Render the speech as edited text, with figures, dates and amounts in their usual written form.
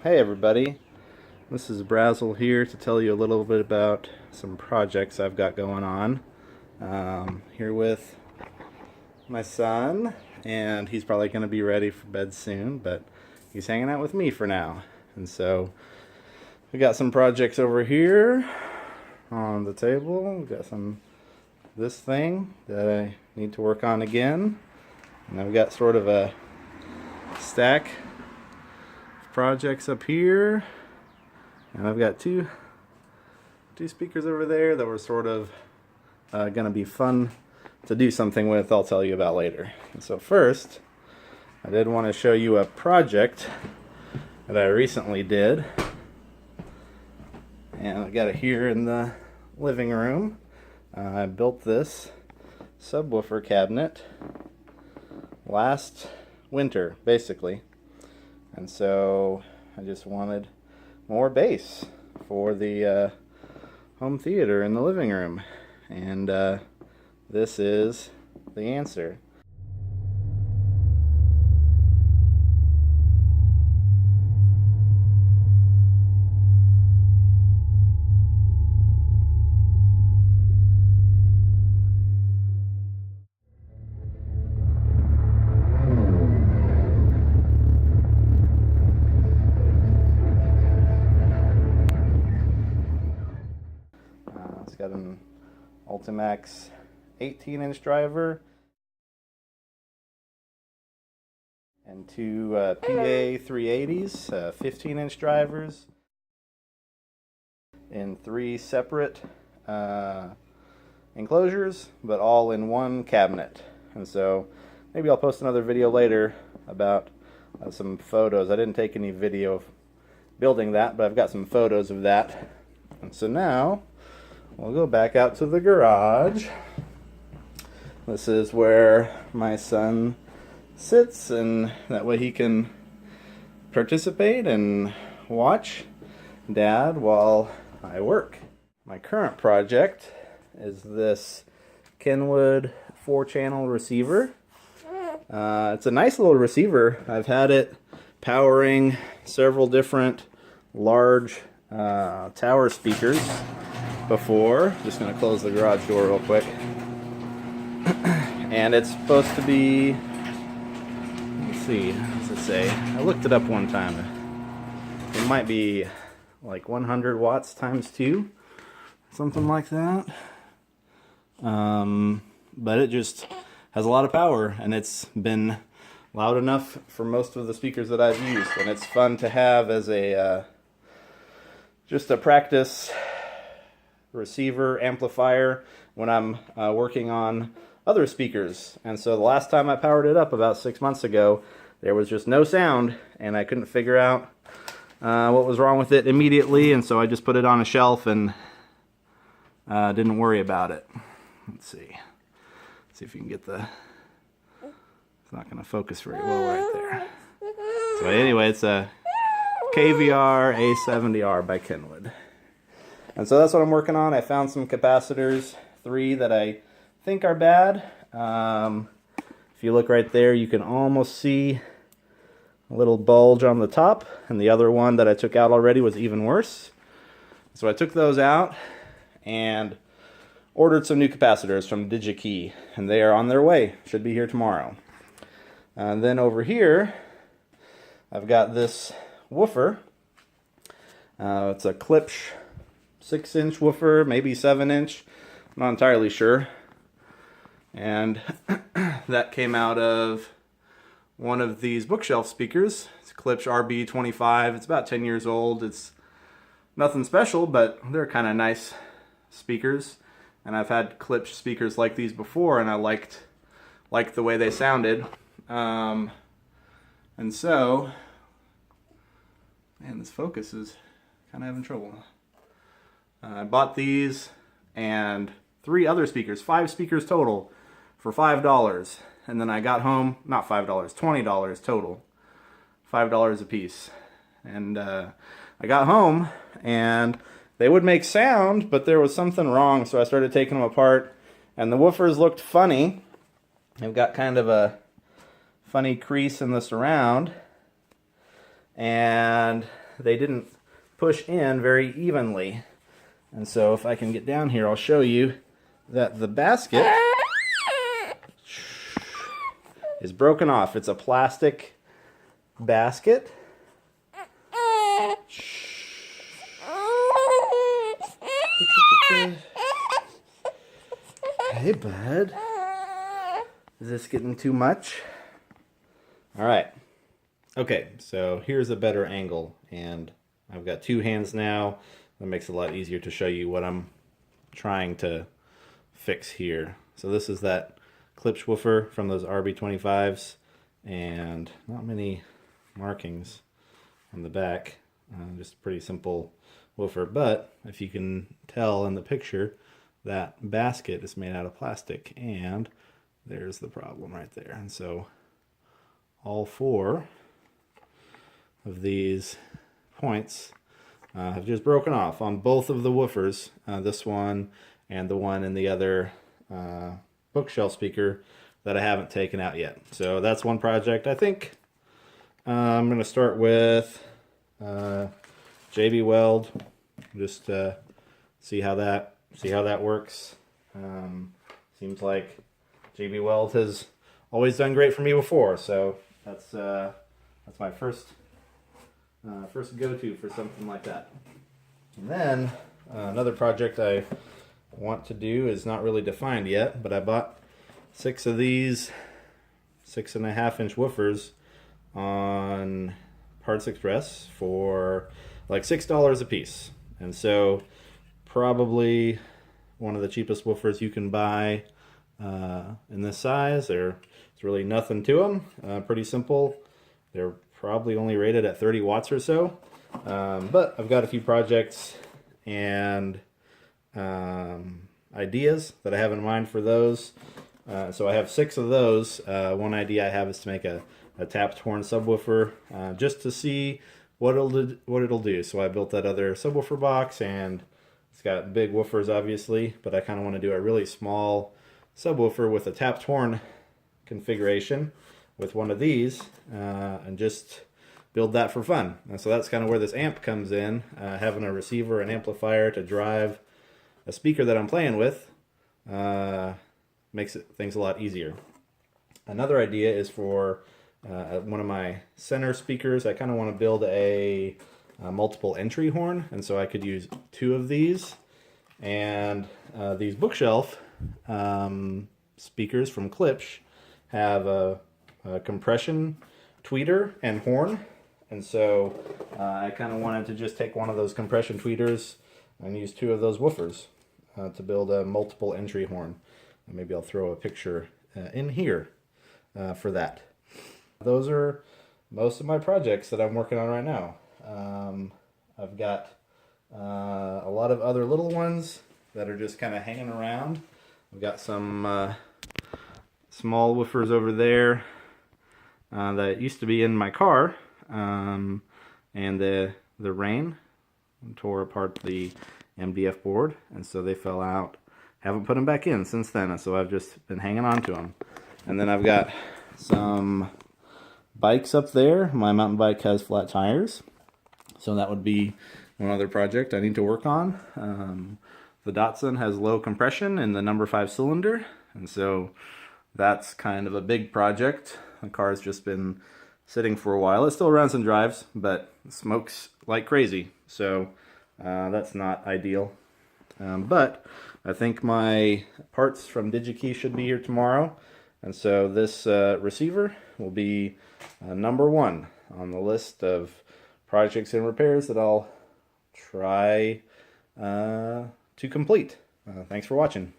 Hey everybody, this is Brazle here to tell you a little bit about some projects I've got going on. Here with my son, and he's probably going to be ready for bed soon, but he's hanging out with me for now. And so we got some projects over here on the table. We've got this thing that I need to work on again, and I've got sort of a stack projects up here, and I've got two speakers over there that were sort of going to be fun to do something with. I'll tell you about later. And so first, I did want to show you a project that I recently did, and I got it here in the living room. I built this subwoofer cabinet last winter, basically. And so I just wanted more bass for the home theater in the living room. And this is the answer. It's got an Ultimax 18-inch driver and two PA 380s, 15-inch drivers in three separate enclosures, but all in one cabinet. And so maybe I'll post another video later about some photos. I didn't take any video of building that, but I've got some photos of that. And so now we'll go back out to the garage. This is where my son sits, and that way he can participate and watch Dad while I work. My current project is this Kenwood 4-channel receiver. It's a nice little receiver. I've had it powering several different large tower speakers before. Just going to close the garage door real quick. And it's supposed to be, let's see, what does it say? I looked it up one time. It might be like 100 watts times 2, something like that. But it just has a lot of power, and it's been loud enough for most of the speakers that I've used, and it's fun to have as a just a practice receiver amplifier when I'm working on other speakers. And so the last time I powered it up about 6 months ago, there was just no sound, and I couldn't figure out what was wrong with it immediately, and so I just put it on a shelf and didn't worry about it. Let's see if you can get the, it's not going to focus very well right there. So anyway, it's a KVR A70R by Kenwood. And so that's what I'm working on. I found some capacitors, 3 that I think are bad. If you look right there, you can almost see a little bulge on the top, and the other one that I took out already was even worse. So I took those out and ordered some new capacitors from DigiKey, and they are on their way. Should be here tomorrow. And then over here, I've got this woofer. It's a Klipsch 6-inch woofer, maybe 7-inch. I'm not entirely sure. And that came out of one of these bookshelf speakers. It's a Klipsch RB-25. It's about 10 years old. It's nothing special, but they're kind of nice speakers. And I've had Klipsch speakers like these before, and I liked the way they sounded. And so, man, this focus is kind of having trouble. I bought these and 3 other speakers, 5 speakers total, for $5. And then I got home, not $5, $20 total, $5 a piece. And I got home, and they would make sound, but there was something wrong, so I started taking them apart, and the woofers looked funny. They've got kind of a funny crease in the surround, and they didn't push in very evenly. And so if I can get down here, I'll show you that the basket is broken off. It's a plastic basket. Hey, bud. Is this getting too much? All right. Okay, so here's a better angle, and I've got two hands now. That makes it a lot easier to show you what I'm trying to fix here. So this is that Klipsch woofer from those RB-25s, and not many markings on the back. Just a pretty simple woofer, but if you can tell in the picture, that basket is made out of plastic, and there's the problem right there. And so all four of these points have just broken off on both of the woofers, this one and the one in the other bookshelf speaker that I haven't taken out yet. So that's one project. I think I'm going to start with JB Weld, just see how that works. Seems like JB Weld has always done great for me before, so that's my first go-to for something like that. And then another project I want to do is not really defined yet, but I bought 6 of these 6.5-inch woofers on Parts Express for like $6 a piece. And so probably one of the cheapest woofers you can buy in this size. There's really nothing to them. Pretty simple. They're probably only rated at 30 watts or so. But I've got a few projects and ideas that I have in mind for those. So I have 6 of those. One idea I have is to make a tapped horn subwoofer just to see what it'll do. So I built that other subwoofer box, and it's got big woofers obviously, but I kind of want to do a really small subwoofer with a tapped horn configuration with one of these and just build that for fun. And so that's kind of where this amp comes in, having a receiver and amplifier to drive a speaker that I'm playing with makes things a lot easier. Another idea is for one of my center speakers. I kind of want to build a multiple entry horn, and so I could use 2 of these. And these bookshelf speakers from Klipsch have a compression tweeter and horn, and so I kind of wanted to just take one of those compression tweeters and use 2 of those woofers to build a multiple entry horn. And maybe I'll throw a picture in here for that. Those are most of my projects that I'm working on right now. I've got a lot of other little ones that are just kind of hanging around. I've got some small woofers over there that used to be in my car, and the rain tore apart the MDF board, and so they fell out. Haven't put them back in since then, so I've just been hanging on to them. And then I've got some bikes up there. My mountain bike has flat tires, so that would be one other project I need to work on. The Datsun has low compression in the number 5 cylinder, and so that's kind of a big project. The car's just been sitting for a while. It still runs and drives, but smokes like crazy, so that's not ideal. But I think my parts from DigiKey should be here tomorrow, and so this receiver will be number 1 on the list of projects and repairs that I'll try to complete. Thanks for watching.